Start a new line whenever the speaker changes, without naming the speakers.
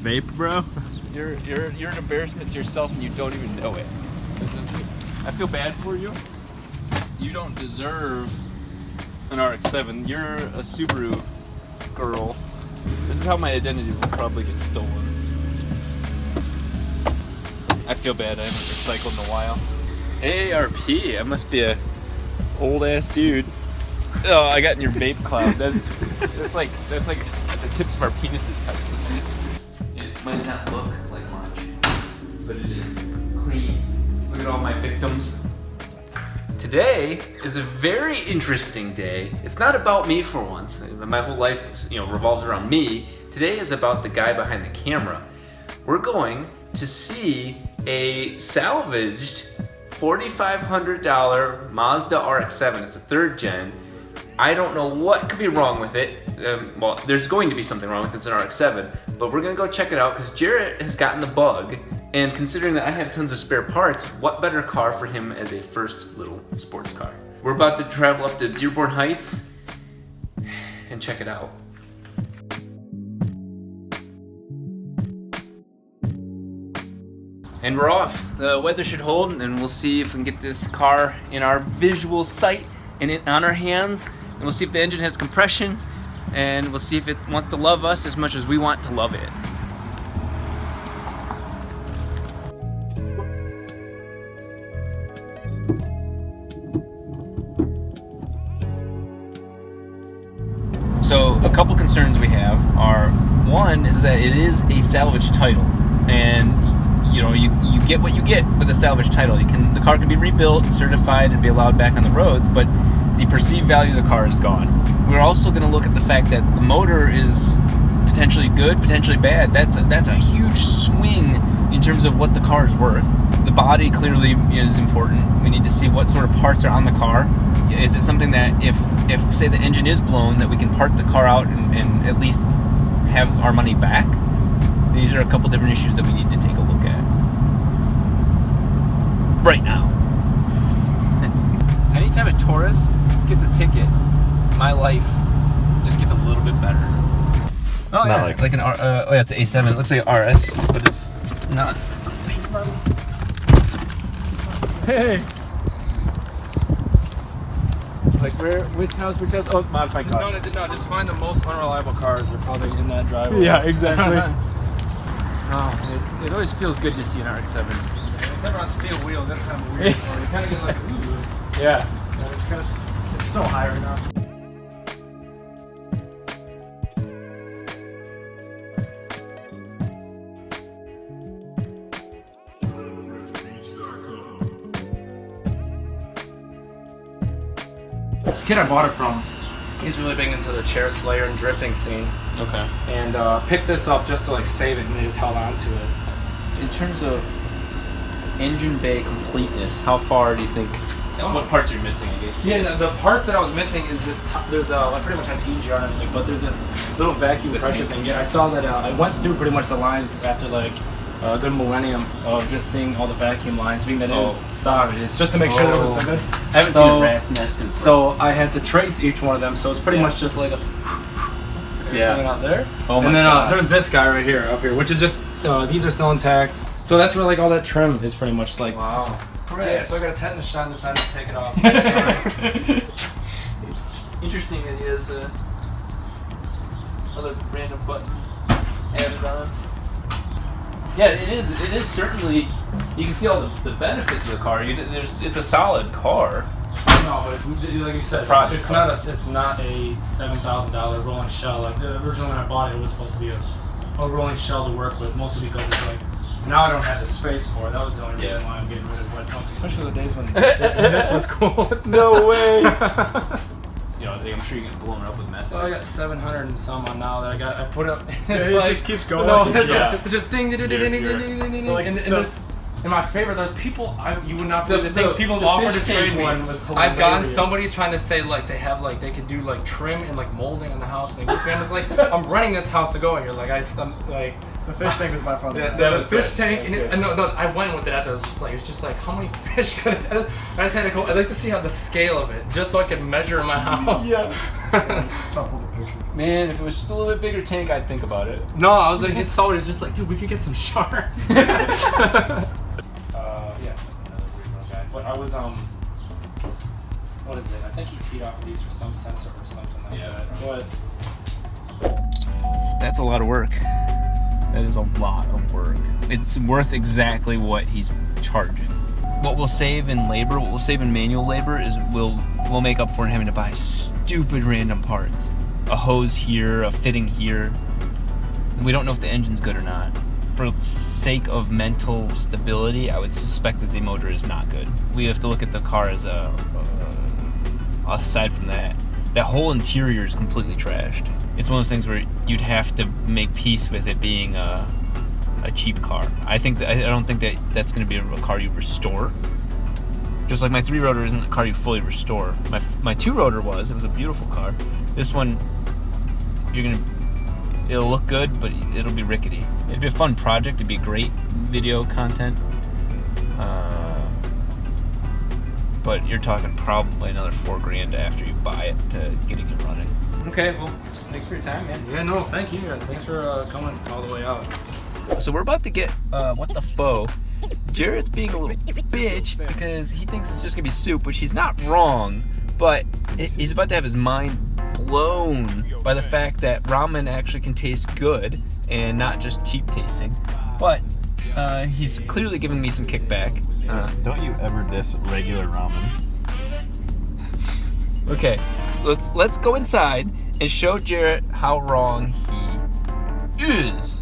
vape, bro?
You're an embarrassment to yourself and you don't even know it. I feel bad for you. You don't deserve an RX-7. You're a Subaru girl. This is how my identity will probably get stolen. I feel bad. I haven't recycled in a while. AARP. I must be a old ass dude. Oh, I got in your vape cloud. That's like at the tips of our penises touching. It might not look like much, but it is clean. Look at all my victims. Today is a very interesting day. It's not about me for once. My whole life, revolves around me. Today is about the guy behind the camera. We're going to see a salvaged $4,500 Mazda RX-7. It's a third gen. I don't know what could be wrong with it. Well, there's going to be something wrong with it. It's an RX-7, but we're gonna go check it out because Jarrett has gotten the bug. And considering that I have tons of spare parts, what better car for him as a first little sports car? We're about to travel up to Dearborn Heights and check it out. And we're off. The weather should hold, and we'll see if we can get this car in our visual sight and on our hands. And we'll see if the engine has compression, and we'll see if it wants to love us as much as we want to love it. So a couple concerns we have are, one is that it is a salvage title, and you get what you get with a salvage title. The car can be rebuilt, certified, and be allowed back on the roads, but the perceived value of the car is gone. We're also going to look at the fact that the motor is potentially good, potentially bad. That's a huge swing in terms of what the car is worth. The body clearly is important. We need to see what sort of parts are on the car. Is it something that if say the engine is blown, that we can part the car out and at least have our money back? These are a couple different issues that we need to take a look at right now. Anytime a tourist gets a ticket, my life just gets a little bit better. Oh yeah, like an it's an A7. It looks like an RS, but it's not. It's a base model. Hey. Like which house? Oh, modified car.
No, just find the most unreliable cars. They're probably in that driveway.
Yeah, exactly. It always feels good to see an RX-7.
Except on steel wheels, that's kind of weird. You kind of get like, ooh.
Yeah.
It's so high right now. The kid I bought it from, he's really big into the chair slayer and drifting scene.
Okay.
And picked this up just to like save it, and they just held on to it.
In terms of engine bay completeness, how far do you think? What parts you're missing, I guess?
Yeah, the parts that I was missing is this. There's like pretty much an EGR and everything, but there's this little vacuum pressure thing. Yeah, I saw that. I went through pretty much the lines after like a good millennium of just seeing all the vacuum lines, being that it is stock, just to make sure that it was so good.
I haven't seen a rat's nest in front.
So I had to trace each one of them. So it's pretty much just like a coming out there.
Oh my
and then
God.
There's this guy right here, up here, which is just these are still intact. So that's where like all that trim is pretty much like.
Wow.
Yeah, so I got a tetanus shot and decided to take it off.
Interesting that he has other random buttons added on. Yeah, it is certainly. You can see all the benefits of the car. It's a solid car.
No, but it's, like you said, it's not a $7,000 rolling shell. Like originally when I bought it, it was supposed to be a rolling shell to work with, mostly because it's like. Now I don't have the space for it. That was the only reason why I'm getting rid of it. Especially the days when this was cool.
No way. I'm sure you get blown up with messages.
So I got 700 and some on now that I got. I put up.
It
like,
just keeps going.
No, it's just ding, ding, ding, ding, ding, ding, ding, ding,
like
and my favorite, there's people you would not believe the things people
the
offer to
fish
trade
tank
me.
one was hilarious.
I've gotten somebody's trying to say like they can do like trim and like molding in the house. And it's like I'm renting this house to go in here. Like I'm like.
The fish tank was my fun.
The fish tank, and no, I went with it after. It's just like, how many fish could it? I just had to go. I'd like to see how the scale of it, just so I could measure in my house.
Yeah.
Man, if it was just a little bit bigger tank, I'd think about it.
No, I was like, it's solid. It's just like, dude, we could get some shards. Yeah, another original guy. But I was what is it? I think he teed off of these for some sensor or something like that. But
That's a lot of work. That is a lot of work. It's worth exactly what he's charging. What we'll save in labor, what we'll save in manual labor is we'll make up for having to buy stupid random parts. A hose here, a fitting here. We don't know if the engine's good or not. For the sake of mental stability, I would suspect that the motor is not good. We have to look at the car as aside from that, that whole interior is completely trashed. It's one of those things where you'd have to make peace with it being a cheap car. I don't think that that's going to be a car you restore. Just like my 3-rotor isn't a car you fully restore. My 2-rotor was. It was a beautiful car. This one, it'll look good, but it'll be rickety. It'd be a fun project. It'd be great video content. But you're talking probably another $4,000 after you buy it to getting it running. Okay, well, thanks for your time, man.
yeah, no, thank you guys. Thanks for coming all the way out.
So we're about to get what the faux. Jared's being a little bitch because he thinks it's just gonna be soup, which he's not wrong, but he's about to have his mind blown by the fact that ramen actually can taste good and not just cheap tasting. But he's clearly giving me some kickback.
Don't you ever diss regular ramen?
Okay, let's go inside and show Jared how wrong he is.